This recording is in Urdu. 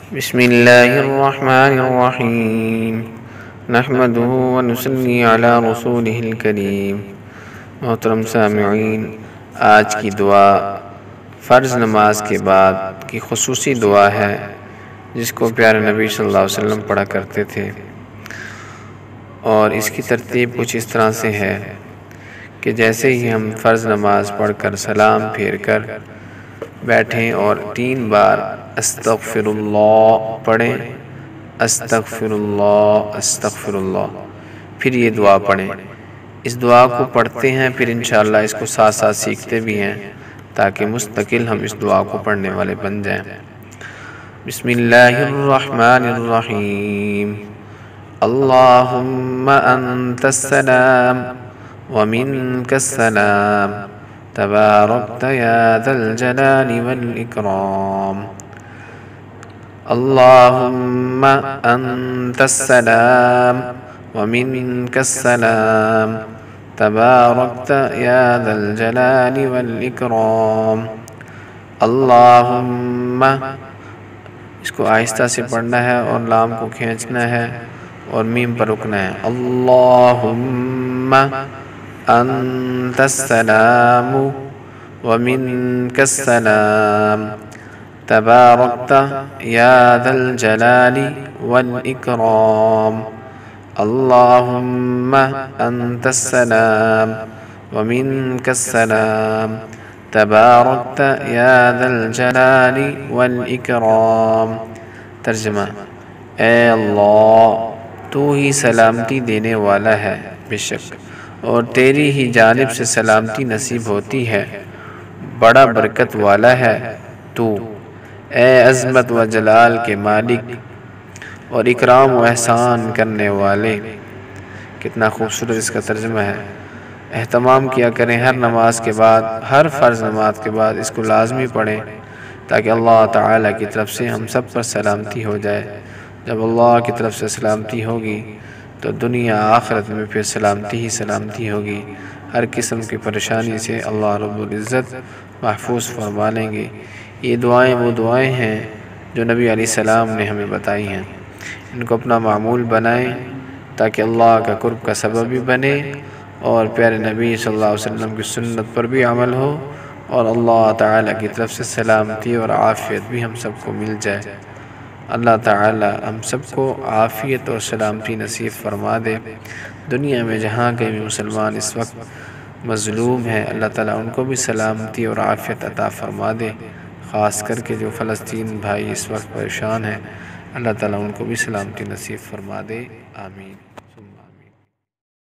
بسم اللہ الرحمن الرحیم نحمده ونصلی علی رسولہ الکریم۔ محترم سامعین، آج کی دعا فرض نماز کے بعد کی خصوصی دعا ہے جس کو پیارے نبی صلی اللہ علیہ وسلم پڑھا کرتے تھے، اور اس کی ترتیب کچھ اس طرح سے ہے کہ جیسے ہی ہم فرض نماز پڑھ کر سلام پھیر کر بیٹھیں اور 3 بار استغفر اللہ پڑھیں، استغفر اللہ استغفر اللہ، پھر یہ دعا پڑھیں۔ اس دعا کو پڑھتے ہیں، پھر انشاءاللہ اس کو ساتھ ساتھ سیکھتے بھی ہیں تاکہ مستقل ہم اس دعا کو پڑھنے والے بن جائیں۔ بسم اللہ الرحمن الرحیم۔ اللہم انت السلام ومنک السلام تبارکت یا ذا الجلال والإکرام۔ اللہم انت السلام ومنک السلام تبارکت یا ذا الجلال والإکرام۔ اللہم، اس کو آہستہ سے پڑھنا ہے اور لام کو کھینچنا ہے اور میم پر رکنا ہے۔ اللہم انت السلام ومنک السلام تبارکت یا ذا الجلال والإکرام۔ اللہم انت السلام ومنک السلام تبارکت یا ذا الجلال والإکرام۔ ترجمہ: اے اللہ، تو ہی سلامتی دینے والا ہے، بے شک اور تیری ہی جانب سے سلامتی نصیب ہوتی ہے، بڑا برکت والا ہے تو، اے عظمت و جلال کے مالک اور اکرام و احسان کرنے والے۔ کتنا خوبصورت اس کا ترجمہ ہے۔ اہتمام کیا کریں ہر نماز کے بعد، ہر فرض نماز کے بعد اس کو لازمی پڑھیں تاکہ اللہ تعالیٰ کی طرف سے ہم سب پر سلامتی ہو جائے۔ جب اللہ کی طرف سے سلامتی ہوگی تو دنیا آخرت میں پھر سلامتی ہی سلامتی ہوگی، ہر قسم کی پریشانی سے اللہ رب العزت محفوظ فرما لیں گے۔ یہ دعائیں وہ دعائیں ہیں جو نبی علیہ السلام نے ہمیں بتائی ہیں، ان کو اپنا معمول بنائیں تاکہ اللہ کا قرب کا سبب بھی بنے اور پیارے نبی صلی اللہ علیہ وسلم کی سنت پر بھی عمل ہو اور اللہ تعالیٰ کی طرف سے سلامتی اور عافیت بھی ہم سب کو مل جائے۔ اللہ تعالیٰ ہم سب کو عافیت اور سلامتی نصیب فرما دے۔ دنیا میں جہاں کہیں بھی مسلمان اس وقت مظلوم ہیں، اللہ تعالیٰ ان کو بھی سلامتی اور عافیت عطا فرما دے۔ خاص کر کے جو فلسطین بھائی اس وقت پریشان ہیں، اللہ تعالیٰ ان کو بھی سلامتی نصیب فرما دے۔ آمین۔